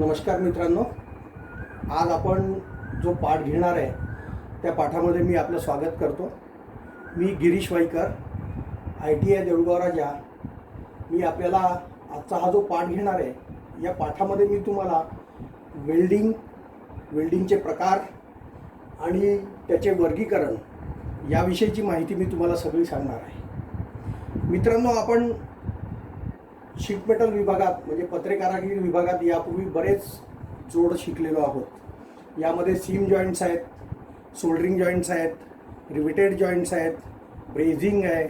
नमस्कार मित्रांनो, आज आपण जो पाठ घेणार आहे त्या पाठामध्ये मी आपलं स्वागत करतो। मी गिरीश वाईकर, ITI देऊळगाव राजा। मी आपल्याला आजचा हा जो पाठ घेणार आहे या पाठामध्ये मी तुम्हाला वेल्डिंगचे प्रकार आणि त्याचे वर्गीकरण याविषयीची माहिती मी तुम्हाला सगळी सांगणार आहे। मित्रांनो, आपण शीट मेटल विभागात म्हणजे पत्रेकारागिरी विभागात यापूर्वी बरेच जोड शिकलेलो आहोत। यामध्ये सीम जॉईंट्स आहेत, सोल्डरिंग जॉईंट्स आहेत, रिवेटेड जॉईंट्स आहेत, ब्रेझिंग आहे,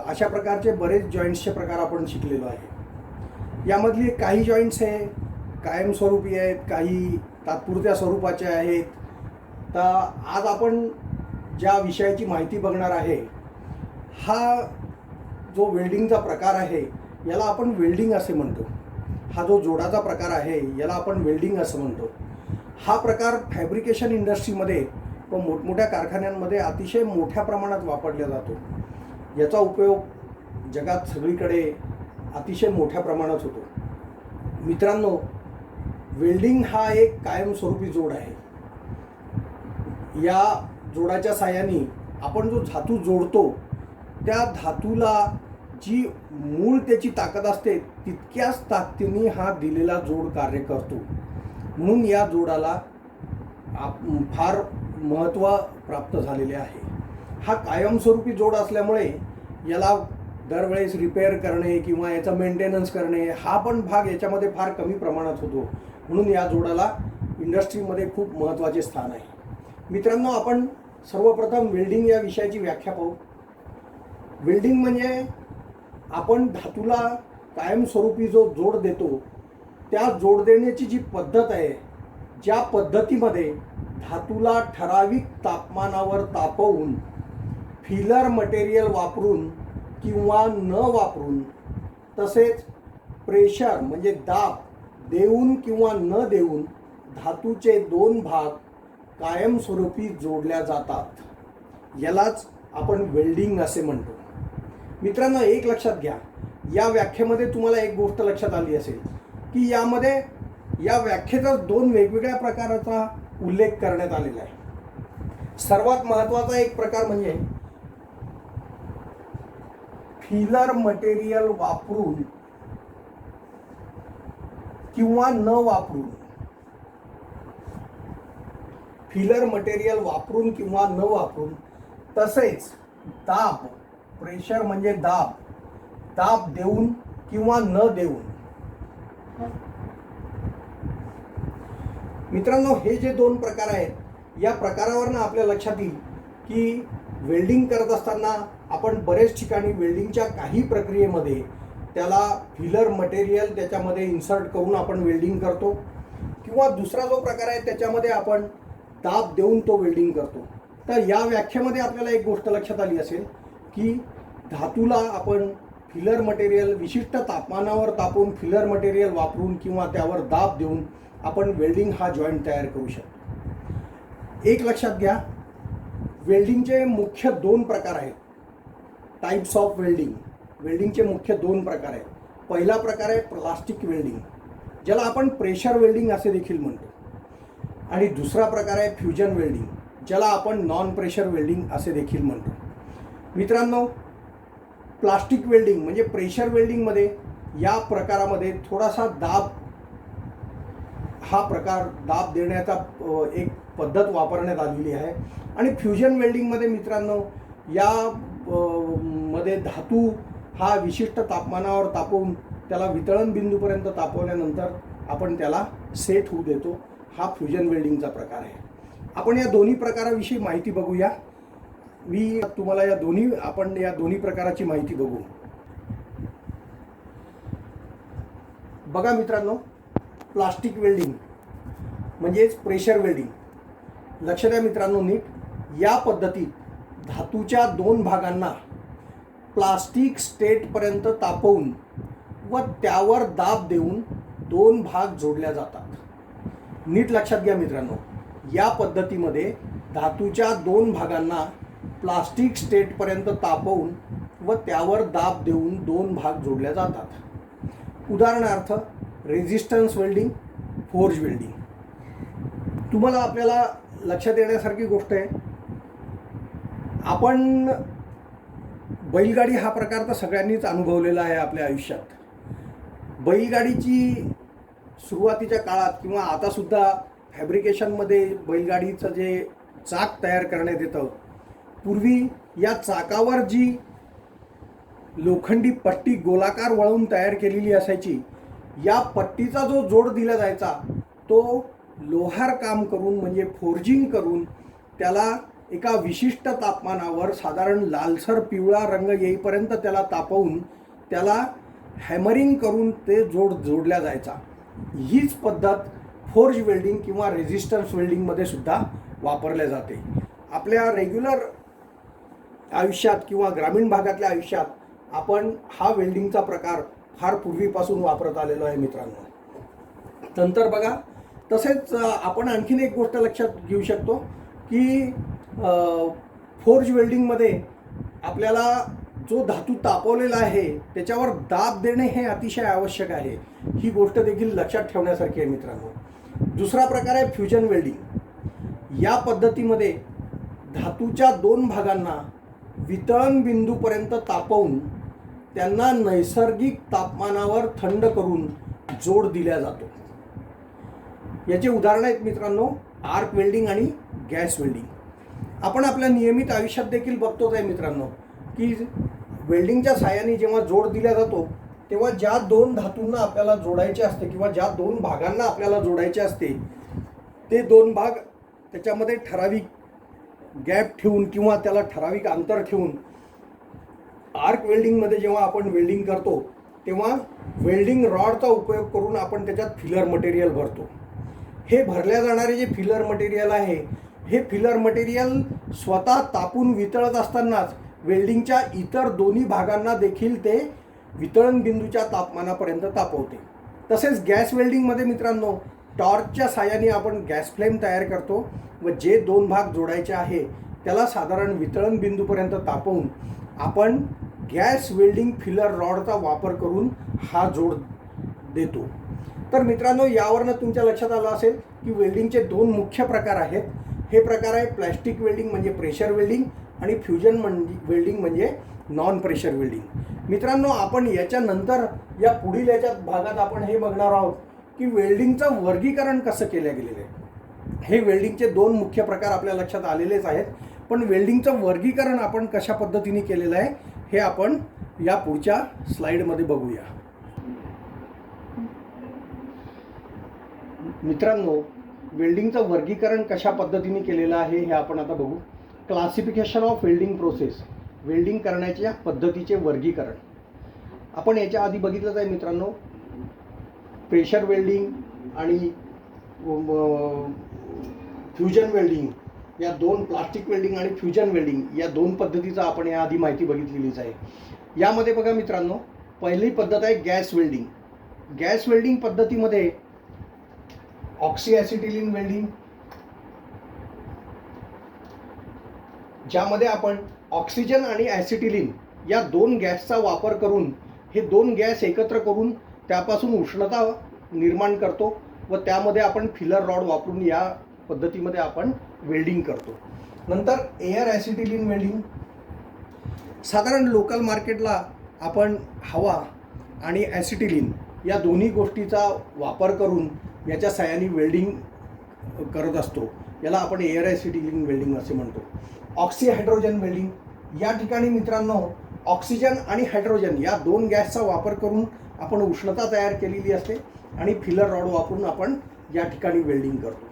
अशा प्रकारचे बरेच जॉईंट्सचे प्रकार आपण शिकलेलो आहे। यामधली काही जॉईंट्स हे कायमस्वरूपी आहेत, काही तात्पुरत्या स्वरूपाचे आहेत। तर आज आपण ज्या विषयाची माहिती बघणार आहे हा जो वेल्डिंगचा प्रकार आहे याला आपण वेल्डिंग असे म्हणतो। हा जो जोडाचा प्रकार आहे याला आपण वेल्डिंग असं म्हणतो। हा प्रकार फॅब्रिकेशन इंडस्ट्रीमध्ये व मोठमोठ्या कारखान्यांमध्ये अतिशय मोठ्या प्रमाणात वापरला जातो। याचा उपयोग जगात सगळीकडे अतिशय मोठ्या प्रमाणात होतो। मित्रांनो, वेल्डिंग हा एक कायमस्वरूपी जोड आहे। या जोडाच्या साहाय्याने आपण जो धातू जोडतो त्या धातूला जी मूळ त्याची ताकद असते तितक्याच ताकदीने हा दिलेला जोड कार्य करतो। म्हणून या जोडाला फार महत्त्व प्राप्त झालेले आहे। हा कायमस्वरूपी जोड असल्यामुळे याला दरवेळेस रिपेअर करणे किंवा याचा मेंटेनन्स करणे हा पण भाग याच्यामध्ये फार कमी प्रमाणात होतो। म्हणून या जोडाला इंडस्ट्रीमध्ये खूप महत्त्वाचे स्थान आहे। मित्रांनो, आपण सर्वप्रथम वेल्डिंग या विषयाची व्याख्या पाहू। वेल्डिंग म्हणजे आपण धातूला कायमस्वरूपी जो जोड देतो त्या जोड देण्याची जी पद्धत आहे, ज्या पद्धतीमध्ये धातूला ठराविक तापमानावर तापवून फिलर मटेरियल वापरून किंवा न वापरून, तसेच प्रेशर म्हणजे दाब देऊन किंवा न देऊन धातूचे दोन भाग कायमस्वरूपी जोडल्या जातात, यालाच आपण वेल्डिंग असे म्हणतो। मित्रांनो, एक लक्षात घ्या, या व्याख्येमध्ये तुम्हाला एक गोष्ट लक्षात आली असेल की यामध्ये या व्याख्येचा दोन वेगवेगळ्या प्रकाराचा उल्लेख करण्यात आलेला आहे। सर्वात महत्त्वाचा एक प्रकार म्हणजे फिलर मटेरियल वापरून किंवा न वापरून, फिलर मटेरियल वापरून किंवा न वापरून, तसेच दाब प्रेशर म्हणजे दाब देऊन किंवा न देऊन। मित्रांनो, हे जे दोन प्रकार आहेत या प्रकारावरनं आपल्या लक्षात येईल की वेल्डिंग करत असताना आपण बरेच ठिकाणी वेल्डिंगच्या काही प्रक्रियेमध्ये त्याला फिलर मटेरियल त्याच्यामध्ये इन्सर्ट करून आपण वेल्डिंग करतो, किंवा दुसरा जो प्रकार आहे त्याच्यामध्ये आपण दाब देऊन तो वेल्डिंग करतो। तर या व्याख्येमध्ये आपल्याला एक गोष्ट लक्षात आली असेल की धातूला आपण फिलर मटेरियल विशिष्ट तापमानावर तापवून फिलर मटेरियल वापरून किंवा त्यावर दाब देऊन आपण वेल्डिंग हा जॉईंट तयार करू शकतो। एक लक्षात घ्या, वेल्डिंगचे मुख्य दोन प्रकार आहेत, टाइप्स ऑफ वेल्डिंग। वेल्डिंगचे मुख्य दोन प्रकार आहेत। पहिला प्रकार आहे प्लास्टिक वेल्डिंग, ज्याला आपण प्रेशर वेल्डिंग असे देखील म्हणतो, आणि दुसरा प्रकार आहे फ्युजन वेल्डिंग, ज्याला आपण नॉन प्रेशर वेल्डिंग असे देखील म्हणतो। मित्रांनो, प्लास्टिक वेल्डिंग म्हणजे प्रेशर वेल्डिंगमध्ये या प्रकारामध्ये थोडासा दाब देण्याचा एक पद्धत वापरण्यात आलेली आहे। आणि फ्युजन वेल्डिंगमध्ये मित्रांनो या मध्ये धातू हा विशिष्ट तापमानावर तापवून त्याला वितळण बिंदूपर्यंत तापवल्यानंतर आपण त्याला सेट होऊ देतो। हा फ्युजन वेल्डिंगचा प्रकार आहे। आपण या दोन्ही प्रकाराविषयी माहिती बघूया। मी तुम्हाला या दोन्ही प्रकाराची माहिती बघू। बघा मित्रांनो, प्लास्टिक वेल्डिंग म्हणजेच प्रेशर वेल्डिंग, लक्ष द्या मित्रांनो नीट। या पद्धतीत धातूच्या दोन भागांना प्लास्टिक स्टेटपर्यंत तापवून व त्यावर दाब देऊन दोन भाग जोडल्या जातात। नीट लक्षात घ्या मित्रांनो, या पद्धतीमध्ये धातूच्या दोन भागांना प्लास्टिक स्टेटपर्यंत तापवून व त्यावर दाब देऊन दोन भाग जोडल्या जातात। उदाहरणार्थ रेझिस्टन्स वेल्डिंग, फोर्ज वेल्डिंग. तुम्हाला आपल्याला लक्षात येण्यासारखी गोष्ट आहे, आपण बैलगाडी हा प्रकार तर सगळ्यांनीच अनुभवलेला आहे आपल्या आयुष्यात. बैलगाडीची सुरुवातीच्या काळात किंवा आतासुद्धा फॅब्रिकेशनमध्ये बैलगाडीचं जे चाक तयार करण्यात येतं, पूर्वी या चाकावर जी लोखंडी पट्टी गोलाकार वळवून तयार केलेली असायची, या पट्टीचा जो जोड दिला जायचा तो लोहार काम करून म्हणजे फोर्जिंग करून त्याला एका विशिष्ट तापमानावर साधारण लालसर पिवळा रंग येईपर्यंत त्याला तापवून त्याला हॅमरिंग करून ते जोडल्या जायचा. हीच पद्धत फोर्ज वेल्डिंग किंवा रेझिस्टन्स वेल्डिंगमध्ये सुद्धा वापरल्या जाते. आपल्या रेग्युलर आयुष्यात किंवा ग्रामीण भागातल्या आयुष्यात आपण हा वेल्डिंगचा प्रकार फार पूर्वीपासून वापरत आलेलो आहे मित्रांनो. नंतर बघा, तसेच आपण आणखीन एक गोष्ट लक्षात घेऊ शकतो की फोर्ज वेल्डिंगमध्ये आपल्याला जो धातू तापवलेला आहे त्याच्यावर दाब देणे हे अतिशय आवश्यक आहे. ही गोष्ट देखील लक्षात ठेवण्यासारखी आहे मित्रांनो. दुसरा प्रकार आहे फ्युजन वेल्डिंग. या पद्धतीमध्ये धातूच्या दोन भागांना वितळण बिंदूपर्यंत तापवून त्यांना नैसर्गिक तापमानावर थंड करून जोड दिला जातो. याचे उदाहरण आहेत मित्रांनो आर्क वेल्डिंग आणि गॅस वेल्डिंग. आपण आपल्या नियमित आयुष्यात देखील बघतोच आहे मित्रांनो की वेल्डिंगच्या साहाय्याने जेव्हा जोड दिला जातो तेव्हा ज्या दोन धातूंना आपल्याला जोडायचे असते किंवा ज्या दोन भागांना आपल्याला जोडायचे असते ते दोन भाग त्याच्यामध्ये ठराविक गॅप ठेवून किंवा त्याला ठराविक अंतर ठेवून आर्क वेल्डिंगमध्ये जेव्हा आपण वेल्डिंग करतो तेव्हा वेल्डिंग रॉडचा उपयोग करून आपण त्याच्यात फिलर मटेरियल भरतो. हे भरल्या जाणारे जे फिलर मटेरियल आहे हे फिलर मटेरियल स्वतः तापून वितळत असतानाच वेल्डिंगच्या इतर दोन्ही भागांना देखील ते वितळण बिंदूच्या तापमानापर्यंत तापवते. तसेच गॅस वेल्डिंगमध्ये मित्रांनो टॉर्चच्या साहाय्याने आपण गॅस फ्लेम तयार करतो व जे दोन भाग जोडायचे आहे त्याला साधारण वितळण बिंदूपर्यंत तापवून आपण गॅस वेल्डिंग फिलर रॉडचा वापर करून हा जोड देतो. तर मित्रांनो, यावरनं तुमच्या लक्षात आलं असेल की वेल्डिंगचे दोन मुख्य प्रकार आहेत. हे प्रकार आहे प्लॅस्टिक वेल्डिंग म्हणजे प्रेशर वेल्डिंग आणि फ्युजन वेल्डिंग म्हणजे नॉन प्रेशर वेल्डिंग. मित्रांनो, आपण याच्यानंतर या पुढील याच्यात भागात आपण हे बघणार आहोत की वेल्डिंगचं वर्गीकरण कसं केलं गेलेलं आहे. हे वेल्डिंगचे दोन मुख्य प्रकार आपल्या लक्षात आलेलेच आहेत, पण वेल्डिंगचं वर्गीकरण आपण कशा पद्धतीने केलेलं आहे हे आपण या पुढच्या स्लाइडमध्ये बघूया. मित्रांनो, वेल्डिंगचं वर्गीकरण कशा पद्धतीने केलेलं आहे हे आपण आता बघू. Classification of welding process, welding करण्याच्या पद्धतीचे वर्गीकरण. आपण याच्या आधी बघितलंच आहे मित्रांनो, प्रेशर वेल्डिंग आणि फ्युजन वेल्डिंग या दोन, प्लास्टिक वेल्डिंग आणि फ्युजन वेल्डिंग या दोन पद्धतीचा आपण याआधी माहिती बघितलेलीच आहे. यामध्ये बघा मित्रांनो, पहिली पद्धत आहे गॅस वेल्डिंग. गॅस वेल्डिंग पद्धतीमध्ये ऑक्सी ॲसिटिलीन वेल्डिंग, ज्यामध्ये आपण ऑक्सिजन आणि ॲसिटिलीन या दोन गॅसचा वापर करून हे दोन गॅस एकत्र करून त्यापासून उष्णता निर्माण करतो व त्यामध्ये आपण फिलर रॉड वापरून या पद्धतीमध्ये आपण वेल्डिंग करतो. नंतर एअर ॲसिटिलीन वेल्डिंग. साधारण लोकल मार्केटला आपण हवा आणि ॲसिटिलीन या दोन्ही गोष्टीचा वापर करून याच्या साहाय्याने वेल्डिंग करत असतो. याला आपण एअर ॲसिटिलीन वेल्डिंग असे म्हणतो. Oxy hydrogen welding. या ठिकाणी मित्रांनो ऑक्सिजन आणि हायड्रोजन या दोन गॅसचा वापर करून आपण उष्णता तयार केलेली असते आणि फिलर रॉड वापरून आपण या ठिकाणी वेल्डिंग करतो.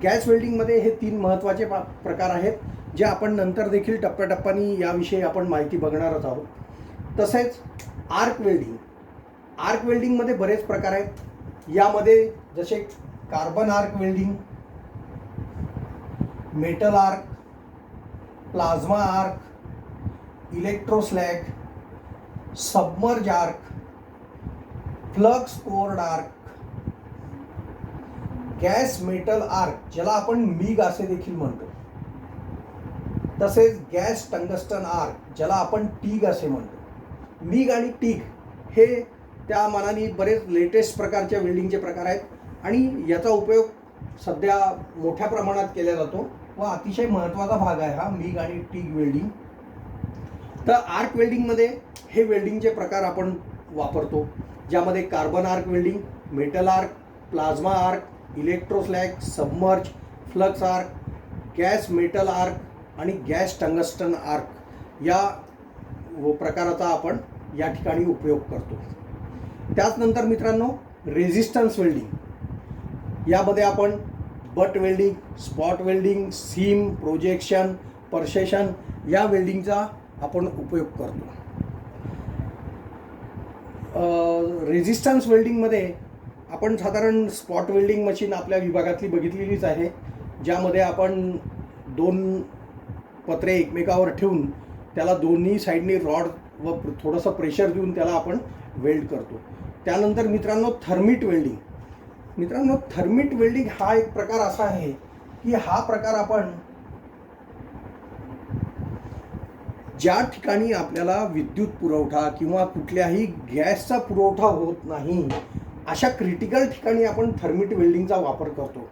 गॅस वेल्डिंगमध्ये हे तीन महत्त्वाचे प्रकार आहेत जे आपण नंतर देखील टप्प्याटप्प्याने याविषयी आपण माहिती बघणारच आहोत. तसेच आर्क वेल्डिंग. आर्क वेल्डिंगमध्ये बरेच प्रकार आहेत. यामध्ये जसे carbon arc welding, metal arc, plasma arc, electroslag, submerge arc, flux cored arc, gas metal arc ज्याला आपण मिग असे देखील म्हणतो, तसेच गॅस टंगस्टन आर्क ज्याला आपण टीग असे म्हणतो. मिग आणि टीग हे त्या मानाने बरेच लेटेस्ट प्रकारच्या वेल्डिंगचे प्रकार आहेत आणि याचा उपयोग सध्या मोठ्या प्रमाणात केला जातो व अतिशय महत्त्वाचा भाग आहे हा मिग आणि टिग वेल्डिंग. तर आर्क वेल्डिंगमध्ये हे वेल्डिंगचे प्रकार आपण वापरतो, ज्यामध्ये carbon arc welding, metal arc, plasma arc, electroslag, submerge, flux arc, gas metal arc आणि गॅस टंगस्टन आर्क या प्रकाराचा आपण या ठिकाणी उपयोग करतो. त्याचनंतर मित्रांनो रेझिस्टन्स वेल्डिंग, यामध्ये आपण butt welding, spot welding, seam, projection, percussion या वेल्डिंगचा आपण उपयोग करतो. रेझिस्टन्स वेल्डिंगमध्ये आपण साधारण स्पॉट वेल्डिंग मशीन आपल्या विभागातली बघितलेलीच आहे, ज्यामध्ये आपण 2 पत्रे एकमेकावर ठेवून त्याला दोन्ही साईडनी रॉड व थोडंसं प्रेशर देऊन त्याला आपण वेल्ड करतो. त्यानंतर मित्रांनो थर्मिट वेल्डिंग. मित्रांनो थर्मिट वेल्डिंग हा एक प्रकार असा आहे की हा प्रकार आपण ज्या ठिकाणी आपल्याला विद्युत पुरवठा किंवा कुठल्याही गॅसचा पुरवठा होत नाही अशा क्रिटिकल ठिकाणी आपण थर्मिट वेल्डिंगचा वापर करतो.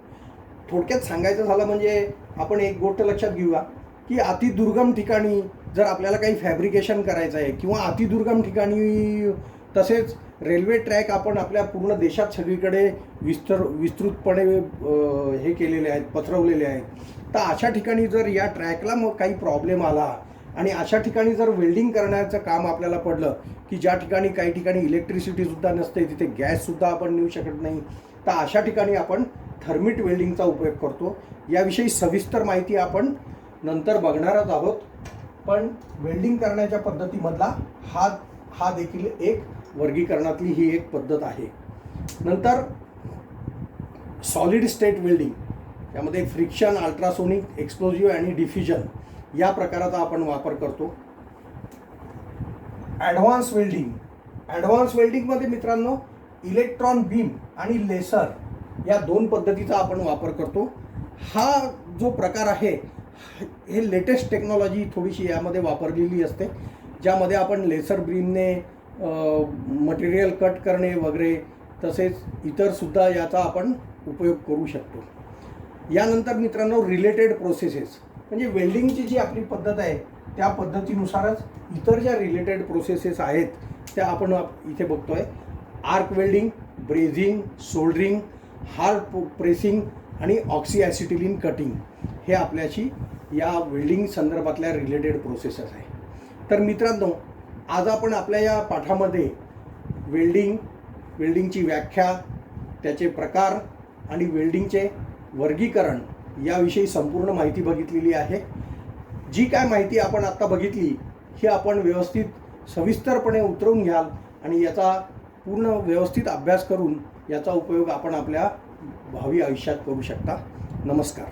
थोडक्यात सांगायचं झालं म्हणजे आपण एक गोष्ट लक्षात घेऊया की अतिदुर्गम ठिकाणी जर आपल्याला काही फॅब्रिकेशन करायचं आहे किंवा अतिदुर्गम ठिकाणी, तसेच रेल्वे ट्रॅक आपण आपल्या पूर्ण देशात सगळीकडे विस्तृतपणे हे केलेले आहेत, पसरवलेले आहेत, तर अशा ठिकाणी जर या ट्रॅकला मग काही प्रॉब्लेम आला आणि अशा ठिकाणी जर वेल्डिंग करण्याचं काम आपल्याला पडलं की ज्या ठिकाणी काही ठिकाणी इलेक्ट्रिसिटीसुद्धा नसते, तिथे गॅससुद्धा आपण नेऊ शकत नाही, तर अशा ठिकाणी आपण थर्मिट वेल्डिंगचा उपयोग करतो. याविषयी सविस्तर माहिती आपण नंतर बघणारच आहोत, पण वेल्डिंग करण्याच्या पद्धतीमधला हा देखील एक वर्गीकरणातली ही एक पद्धत आहे. नंतर सॉलिड स्टेट वेल्डिंग, यामध्ये फ्रिक्शन, अल्ट्रासोनिक, एक्सप्लोजिव्ह आणि डिफ्युजन या प्रकाराचा आपण वापर करतो. Advance welding. ॲडव्हान्स वेल्डिंगमध्ये मित्रांनो इलेक्ट्रॉन बीम आणि लेसर या 2 पद्धतीचा आपण वापर करतो. हा जो प्रकार आहे हे लेटेस्ट टेक्नॉलॉजी थोडीशी यामध्ये वापरलेली असते, ज्यामध्ये आपण लेसर बीमने मटेरियल कट करणे वगैरे तसेच इतरसुद्धा याचा आपण उपयोग करू शकतो. यानंतर मित्रांनो रिलेटेड प्रोसेसेस, म्हणजे वेल्डिंगची जी आपली पद्धत आहे त्या पद्धतीनुसारच इतर ज्या रिलेटेड प्रोसेसेस आहेत त्या आपण इथे बघतोय. Arc welding, brazing, soldering, hard pressing आणि ऑक्सी ॲसिटिलीन कटिंग हे आपल्याशी या वेल्डिंग संदर्भातल्या रिलेटेड प्रोसेसेस आहे. तर मित्रांनो आज आपण आपल्या या पाठामध्ये वेल्डिंगची व्याख्या, त्याचे प्रकार आणि वेल्डिंगचे वर्गीकरण याविषयी संपूर्ण माहिती बघितलेली आहे. जी काय माहिती आपण आत्ता बघितली ही आपण व्यवस्थित सविस्तरपणे उतरवून घ्याल आणि याचा पूर्ण व्यवस्थित अभ्यास करून याचा उपयोग आपण आपल्या भावी आयुष्यात करू शकता. नमस्कार.